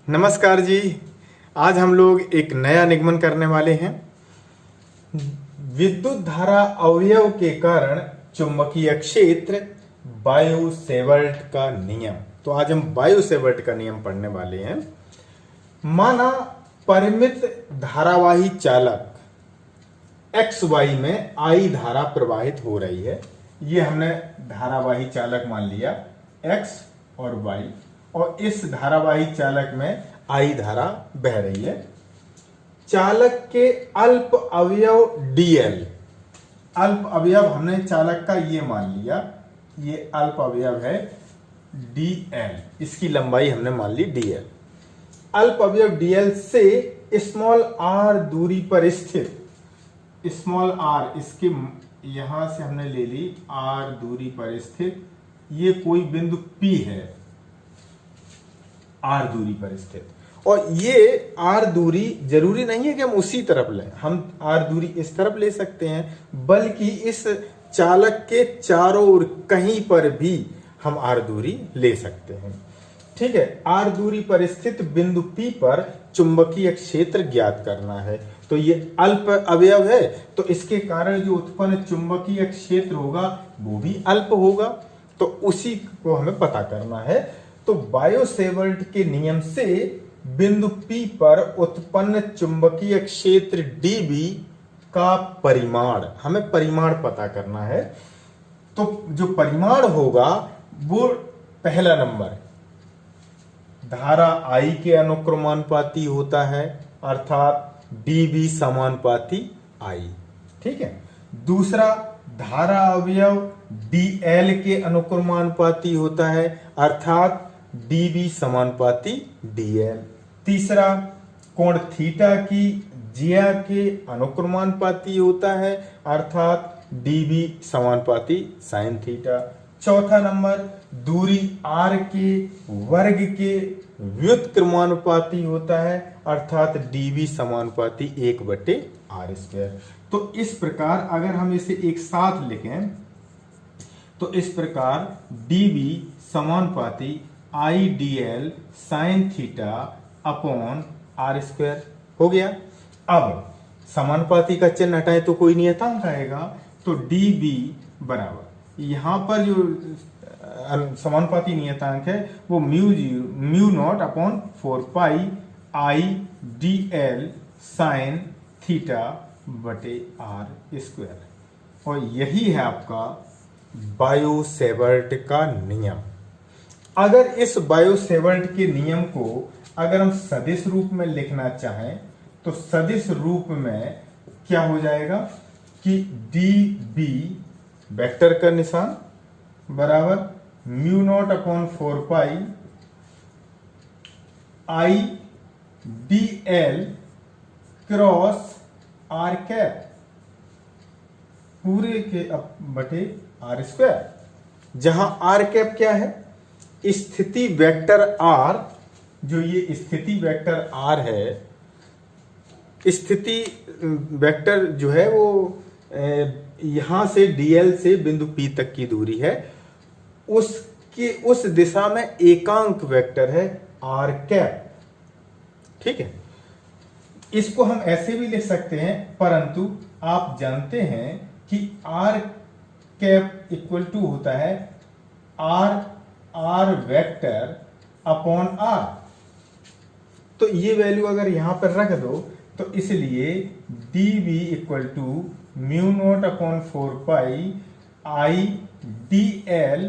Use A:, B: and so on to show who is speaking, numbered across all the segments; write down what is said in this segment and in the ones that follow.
A: नमस्कार जी। आज हम लोग एक नया निगमन करने वाले हैं। विद्युत धारा अवयव के कारण चुंबकीय क्षेत्र, बायो सेवर्ट का नियम। तो आज हम बायो सेवर्ट का नियम पढ़ने वाले हैं। माना परिमित धारावाही चालक XY में I धारा प्रवाहित हो रही है। ये हमने धारावाही चालक मान लिया X और Y, और इस धारावाही चालक में I धारा बह रही है। चालक के अल्प अवयव DL, अल्प अवयव हमने चालक का ये मान लिया, ये अल्प अवयव है DL, इसकी लंबाई हमने मान ली DL। अल्प अवयव DL से स्मॉल r दूरी पर स्थित, स्मॉल r इसके यहां से हमने ले ली r दूरी पर स्थित, ये कोई बिंदु P है r दूरी पर स्थित। और ये r दूरी जरूरी नहीं है कि हम उसी तरफ लें, हम r दूरी इस तरफ ले सकते हैं, बल्कि इस चालक के चारों ओर कहीं पर भी हम r दूरी ले सकते हैं। ठीक है, r दूरी पर स्थित बिंदु P पर चुंबकीय क्षेत्र ज्ञात करना है। तो ये अल्प अवयव है, तो इसके कारण जो उत्पन्न चुंबकीय क्षेत्र होगा वो भी अल्प होगा, तो उसी को हमें पता करना है। तो बायो सेवर्ट के नियम से बिंदु P पर उत्पन्न चुंबकीय क्षेत्र dB का परिमाण, हमें परिमाण पता करना है। तो जो परिमाण होगा वो पहला नंबर धारा I के अनुक्रमानुपाती होता है, अर्थात dB समानुपाती I। ठीक है, दूसरा धारा अवयव DL के अनुक्रमानुपाती होता है, अर्थात dB समानुपाती DL। तीसरा कोण थीटा की जिया के अनुक्रमानुपाती होता है, अर्थात dB समानुपाती साइन थीटा। चौथा नंबर दूरी r के वर्ग के व्युत्क्रमानुपाती होता है, अर्थात dB समानुपाती 1/r²। तो इस प्रकार अगर हम इसे एक साथ लिखें तो इस प्रकार dB समानुपाती IDL sine theta upon r² हो गया। अब समानुपाती का चिन्ह हटाएं तो कोई नियतांक आएगा, तो dB बराबर यहां पर जो समानुपाती नियतांक है वो mu naught upon 4 pi IDL sine theta बटे r²। और यही है आपका बायो सेवर्ट का नियम। अगर इस बायो सेवर्ट के नियम को अगर हम सदिश रूप में लिखना चाहें तो सदिश रूप में क्या हो जाएगा कि dB वेक्टर का निशान बराबर mu naught upon 4 pi IDL cross r cap पूरे के बटे r², जहां r कैप क्या है, स्थिति वेक्टर r, जो ये स्थिति वेक्टर r है, स्थिति वेक्टर जो है वो यहां से DL से बिंदु P तक की दूरी है, उसकी उस दिशा में एकांक वेक्टर है r कैप। ठीक है, इसको हम ऐसे भी लिख सकते हैं, परंतु आप जानते हैं कि r कैप इक्वल टू होता है r वेक्टर अपॉन r। तो ये वैल्यू अगर यहां पर रख दो तो इसलिए dB equal to mu naught upon 4 pi IDL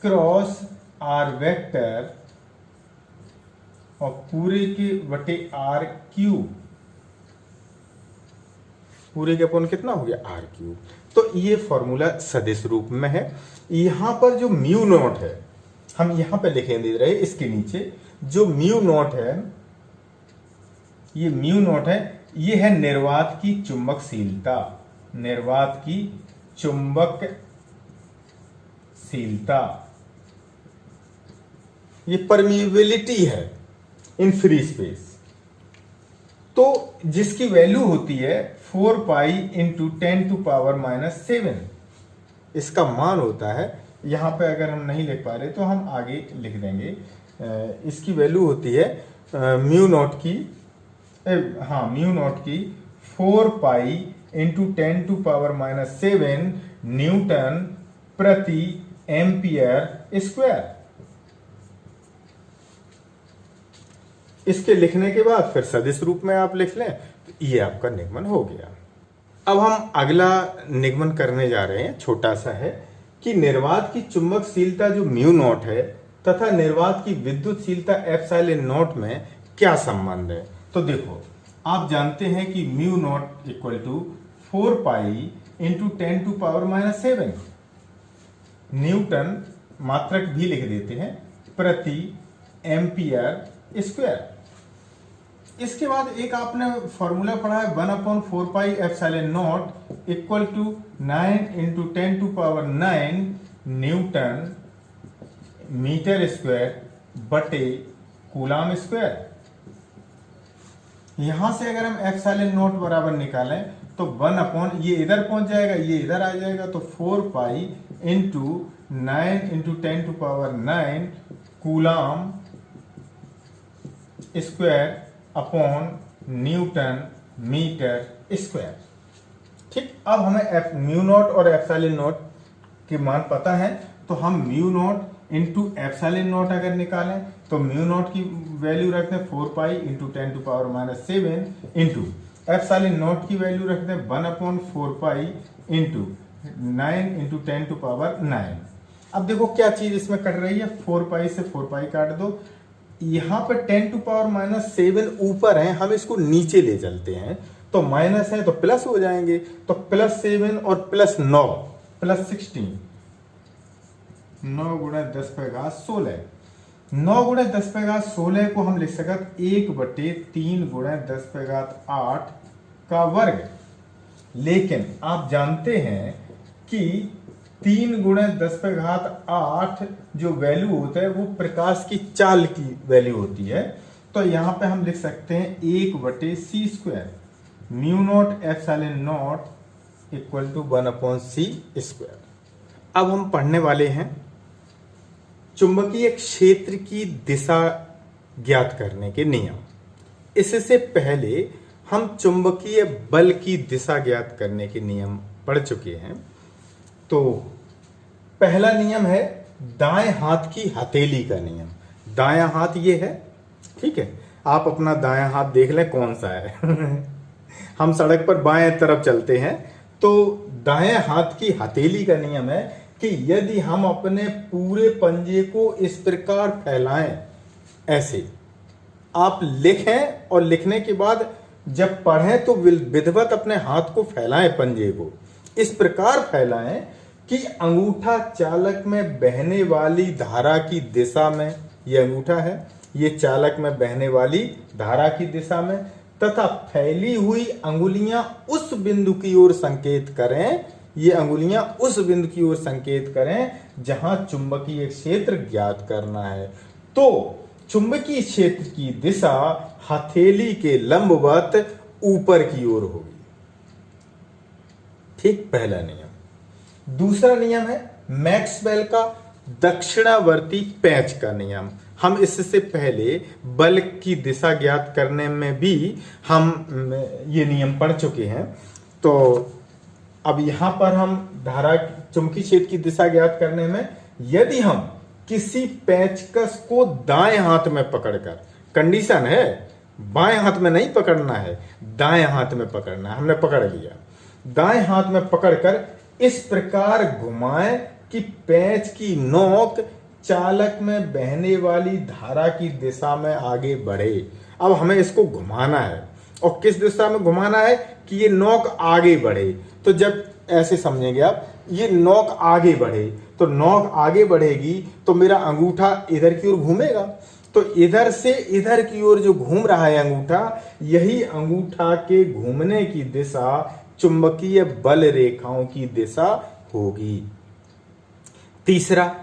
A: cross r vector और पूरे के बटे r³, पूरे के अपॉन कितना हो गया r³। तो ये फॉर्मूला सदिश रूप में है। यहां पर जो म्यू नॉट है, हम यहां पे लिखे दे रहे, इसके नीचे जो म्यू नॉट है, ये म्यू नॉट है, ये है निर्वात की चुंबकशीलता, निर्वात की चुंबकशीलता, ये परमिएबिलिटी है इन फ्री स्पेस। तो जिसकी वैल्यू होती है 4 पाई इंटू 10⁻⁻⁷, इसका मान होता है, यहां पे अगर हम नहीं लिख पा रहे तो हम आगे लिख देंगे। इसकी वैल्यू होती है म्यू नॉट की म्यू नॉट की 4 पाई इंटू 10⁻⁻7 न्यूटन प्रति एम्पियर स्क्वायर। इसके लिखने के बाद फिर सदिश रूप में आप लिख लें तो ये आपका निगमन हो गया। अब हम अगला निगमन करने जा रहे हैं, छोटा सा है कि निर्वात की चुंबकशीलता जो म्यू नॉट है तथा निर्वात की विद्युतशीलता एप्सिलॉन नॉट में क्या संबंध है। तो देखो, आप जानते हैं कि mu naught equal to 4 pi into 10⁻⁻7 newton, मात्रक भी लिख देते हैं, प्रति एम्पियर स्क्वायर। इसके बाद एक आपने फॉर्मूला पढ़ा है 1/4 pi epsilon naught equal to 9 into 10⁻9 newton metre square बटे कूलाम स्क्वायर। यहां से अगर हम एप्सिलॉन नॉट बराबर निकालें तो 1/, ये इधर पहुंच जाएगा, ये इधर आ जाएगा, तो 4 pi into 9 into 10⁻9 coulomb square upon newton metre square. ठीक, अब हमें म्यू नॉट और एप्सिलॉन नॉट के मान पता है, तो हम mu naught into epsilon naught अगर निकालें तो म्यू नॉट की वैल्यू रखते हैं 4 pi into 10⁻7 into epsilon not की वैल्यू रखते हैं 1/4 पाई इंटू 9 इंटू 10⁻9। अब देखो क्या चीज इसमें कट रही है, 4 पाई से 4 पाई काट दो, यहां पर 10⁻7 ऊपर है, हम इसको नीचे ले चलते हैं तो माइनस है तो प्लस हो जाएंगे, तो +7 और +9 +16, 9 गुणा 10⁻16, 9 गुणा 10⁻16 को हम लिख सकते 1/3 गुणा 10⁸ का वर्ग। लेकिन आप जानते हैं कि 3 गुणा 10⁸ जो वैल्यू होता है वो प्रकाश की चाल की वैल्यू होती है, तो यहां पे हम लिख सकते हैं 1/c², mu naught epsilon naught equal to 1/c²। अब हम पढ़ने वाले हैं चुंबकीय क्षेत्र की दिशा ज्ञात करने के नियम। इससे पहले हम चुंबकीय बल की दिशा ज्ञात करने के नियम पढ़ चुके हैं। तो पहला नियम है दाएं हाथ की हथेली का नियम। दायां हाथ ये है, ठीक है, आप अपना दायां हाथ देख लें कौन सा है हम सड़क पर बाएं तरफ चलते हैं, तो दाएं हाथ की हथेली का नियम है कि यदि हम अपने पूरे पंजे को इस प्रकार फैलाएं, ऐसे आप लिखें और लिखने के बाद जब पढ़ें तो विधिवत अपने हाथ को फैलाएं, पंजे को इस प्रकार फैलाएं कि अंगूठा चालक में बहने वाली धारा की दिशा में, ये अंगूठा है, ये चालक में बहने वाली धारा की दिशा में, तथा फैली हुई अंगुलियां उस बिंदु की ओर संकेत करें, ये अंगुलियां उस बिंदु की ओर संकेत करें जहां चुंबकीय क्षेत्र ज्ञात करना है। तो चुंबकीय क्षेत्र की दिशा हथेली के लंबवत ऊपर की ओर होगी। ठीक, पहला नियम। दूसरा नियम है मैक्सवेल का दक्षिणावर्ती पैंच का नियम। हम इससे पहले बल की दिशा ज्ञात करने में भी हम ये नियम पढ़ चुके हैं। तो अब यहां पर हम धारा चुंबकीय क्षेत्र की दिशा ज्ञात करने में यदि हम किसी पेचकस को दाएं हाथ में पकड़कर, कंडीशन है बाएं हाथ में नहीं पकड़ना है, दाएं हाथ में पकड़ना है, हमने पकड़ लिया, दाएं हाथ में पकड़कर इस प्रकार घुमाएं कि पेंच की नोक चालक में बहने वाली धारा की दिशा में आगे बढ़े। अब हमें इसको घुमाना है, और किस दिशा में घुमाना है कि ये नोक आगे बढ़े। तो जब ऐसे समझेंगे आप, ये नोक आगे बढ़े, तो नोक आगे बढ़ेगी तो मेरा अंगूठा इधर की ओर घूमेगा, तो इधर से इधर की ओर जो घूम रहा है अंगूठा, यही अंगूठा के घूमने की दिशा चुंबकीय बल रेखाओं की दिशा होगी। तीसरा,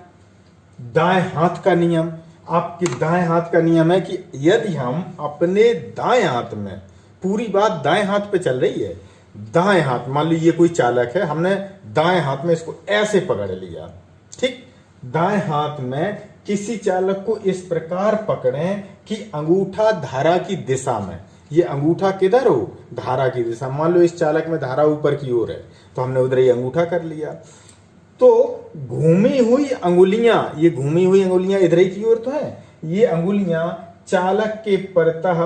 A: दाएं हाथ का नियम। आपके दाएं हाथ का नियम है कि यदि हम अपने दाएं हाथ में, पूरी बात दाएं हाथ पे चल रही है, दाएं हाथ, मान लीजिए कोई चालक है, हमने दाएं हाथ में इसको ऐसे पकड़ लिया, ठीक, दाएं हाथ में किसी चालक को इस प्रकार पकड़ें कि अंगूठा धारा की दिशा में, ये अंगूठा किधर हो, धारा की दिशा। मान लो इस चालक में धारा ऊपर की ओर है तो हमने उधर ही अंगूठा कर लिया। तो घूमी हुई अंगुलियां, ये घूमी हुई अंगुलियां इधर ही की ओर तो है, ये अंगुलियां चालक के परतः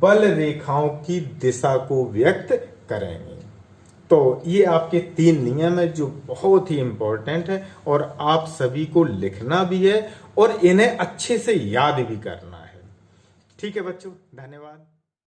A: बल रेखाओं की दिशा को व्यक्त करेंगे। तो ये आपके 3 नियम है जो बहुत ही इंपॉर्टेंट है और आप सभी को लिखना भी है और इन्हें अच्छे से याद भी करना है। ठीक है बच्चों, धन्यवाद।